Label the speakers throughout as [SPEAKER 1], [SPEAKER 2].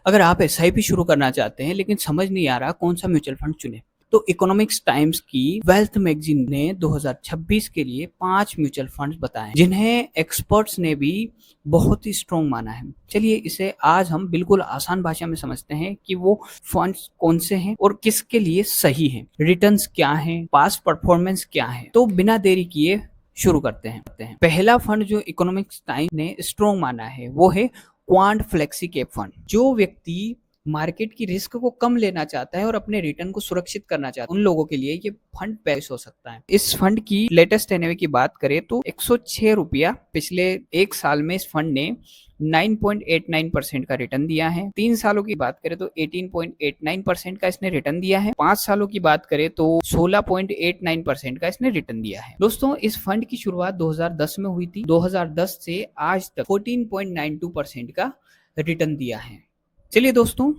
[SPEAKER 1] अगर आप एसआईपी शुरू करना चाहते हैं लेकिन समझ नहीं आ रहा कौन सा म्यूचुअल फंड चुने, तो इकोनॉमिक्स टाइम्स की वेल्थ मैगजीन ने 2026 के लिए 5 म्यूचुअल फंड्स बताए जिन्हें एक्सपर्ट्स ने भी बहुत ही स्ट्रॉन्ग माना है। चलिए इसे आज हम बिल्कुल आसान भाषा में समझते हैं कि वो फंड्स कौन से हैं और किसके लिए सही हैं, रिटर्न्स क्या हैं, पास्ट परफॉर्मेंस क्या है। तो बिना देरी किए शुरू करते हैं। पहला फंड जो इकोनॉमिक्स टाइम्स ने स्ट्रॉन्ग माना है वो है क्वांट फ्लेक्सी कैप फंड। जो व्यक्ति मार्केट की रिस्क को कम लेना चाहता है और अपने रिटर्न को सुरक्षित करना चाहता है, उन लोगों के लिए ये फंड बेस्ट हो सकता है। इस फंड की लेटेस्ट एनएवी की बात करें तो 106 रुपया पिछले एक साल में इस फंड ने 9.89% का रिटर्न दिया है। 3 सालों की बात करें तो 18.89% का इसने रिटर्न दिया है। 5 सालों की बात करें तो 16.89% का इसने रिटर्न दिया है। दोस्तों इस फंड की शुरुआत 2010 में हुई थी। 2010 से आज तक 14.92% का रिटर्न दिया है। चलिए दोस्तों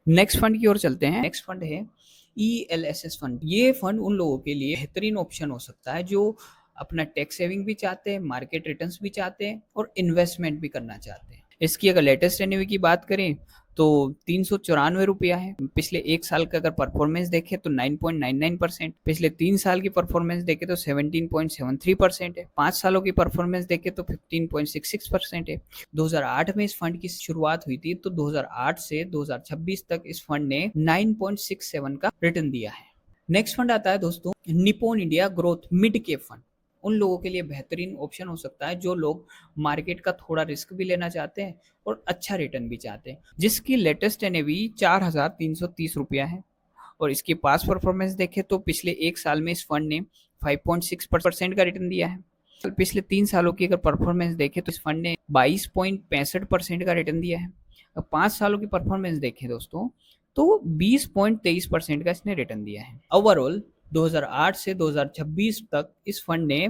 [SPEAKER 1] नेक्स्ट फंड की ओर चलते हैं। नेक्स्ट फंड है ELSS फंड। ये फंड उन लोगों के लिए बेहतरीन ऑप्शन हो सकता है जो अपना टैक्स सेविंग भी चाहते हैं, मार्केट रिटर्न्स भी चाहते हैं और इन्वेस्टमेंट भी करना चाहते हैं। इसकी अगर लेटेस्ट एनएवी की बात करें तो 394 रुपया है। पिछले एक साल का अगर परफॉर्मेंस देखें तो 9.99%, पिछले 3 साल की परफॉर्मेंस देखें तो 17.73% है, 5 सालों की परफॉर्मेंस देखें तो 15.66% है। 2008 में इस फंड की शुरुआत हुई थी, तो 2008 से 2026 तक इस फंड ने 9.67 का रिटर्न दिया है। नेक्स्ट फंड आता है दोस्तों Nippon India growth mid cap fund. उन लोगों के लिए बेहतरीन ऑप्शन हो सकता है जो लोग मार्केट का थोड़ा रिस्क भी लेना चाहते हैं और अच्छा रिटर्न भी चाहते हैं, जिसकी लेटेस्ट एनएवी 4,330 रुपया है। और इसकी पास परफॉर्मेंस देखें तो पिछले एक साल में इस फंड ने 5.6% का रिटर्न दिया है। पिछले 3 सालों की अगर परफॉर्मेंस देखें तो इस फंड ने 22.65% का रिटर्न दिया है। 5 सालों की परफॉर्मेंस देखें दोस्तों तो 20.23% का इसने रिटर्न दिया है। ओवरऑल 2008 से 2026 तक इस फंड ने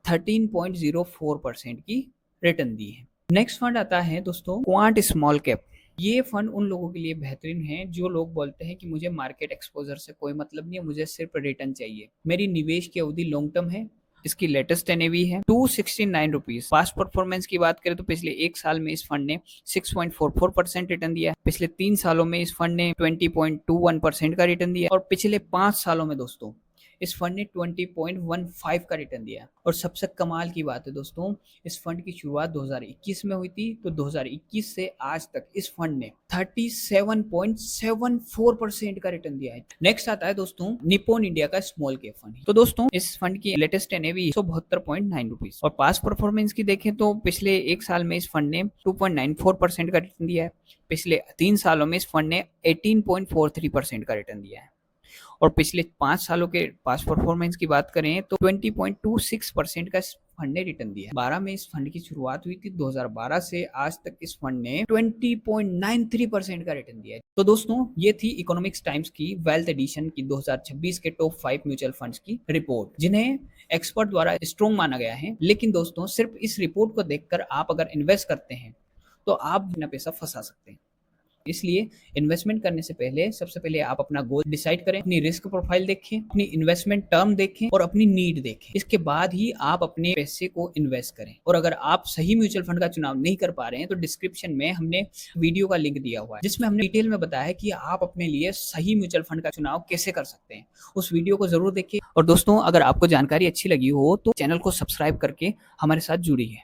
[SPEAKER 1] 13.04% की रिटर्न दी है। नेक्स्ट फंड आता है दोस्तों क्वांट स्मॉल कैप। ये फंड उन लोगों के लिए बेहतरीन है जो लोग बोलते हैं कि मुझे मार्केट एक्सपोजर से कोई मतलब नहीं है, मुझे सिर्फ रिटर्न चाहिए, मेरी निवेश की अवधि लॉन्ग टर्म है। इसकी लेटेस्ट एनएवी है 269 रुपीज। पास्ट परफॉर्मेंस की बात करें तो पिछले एक साल में इस फंड ने 6.44% रिटर्न दिया है। पिछले 3 सालों में इस फंड ने 20.21% का रिटर्न दिया और पिछले 5 सालों में दोस्तों इस फंड ने 20.15 का रिटर्न दिया। और सबसे कमाल की बात है दोस्तों, इस फंड की शुरुआत 2021 में हुई थी, तो 2021 से आज तक इस फंड ने 37.74% का रिटर्न दिया है। नेक्स्ट आता है दोस्तों निप्पॉन इंडिया का स्मॉल कैप फंड। तो दोस्तों इस फंड की लेटेस्ट एनएवी 172.9 रुपीज और पास्ट परफॉर्मेंस की देखें तो पिछले एक साल में इस फंड ने 2.94% का रिटर्न दिया है। पिछले 3 सालों में इस फंड ने 18.43% का रिटर्न दिया है। और पिछले 5 सालों के पास परफॉर्मेंस की बात करें तो 20.26% का इस फंड ने रिटर्न दिया। 12 में इस फंड की शुरुआत हुई थी। 2012 से आज तक इस फंड ने 20.93% का रिटर्न दिया है। तो दोस्तों ये थी इकोनॉमिक्स टाइम्स की वेल्थ एडिशन की 2026 के टॉप 5 म्यूचुअल फंड्स की रिपोर्ट, जिन्हें एक्सपर्ट द्वारा स्ट्रॉन्ग माना गया है। लेकिन दोस्तों सिर्फ इस रिपोर्ट को देखकर आप अगर इन्वेस्ट करते हैं तो आप अपना पैसा फंसा सकते हैं। इसलिए इन्वेस्टमेंट करने से पहले सबसे पहले आप अपना गोल डिसाइड करें, अपनी रिस्क प्रोफाइल देखें, अपनी इन्वेस्टमेंट टर्म देखें और अपनी नीड देखें। इसके बाद ही आप अपने पैसे को इन्वेस्ट करें। और अगर आप सही म्यूचुअल फंड का चुनाव नहीं कर पा रहे हैं तो डिस्क्रिप्शन में हमने वीडियो का लिंक दिया हुआ है जिसमें हमने डिटेल में बताया है कि आप अपने लिए सही म्यूचुअल फंड का चुनाव कैसे कर सकते हैं। उस वीडियो को जरूर देखिए। और दोस्तों अगर आपको जानकारी अच्छी लगी हो तो चैनल को सब्सक्राइब करके हमारे साथ जुड़िए।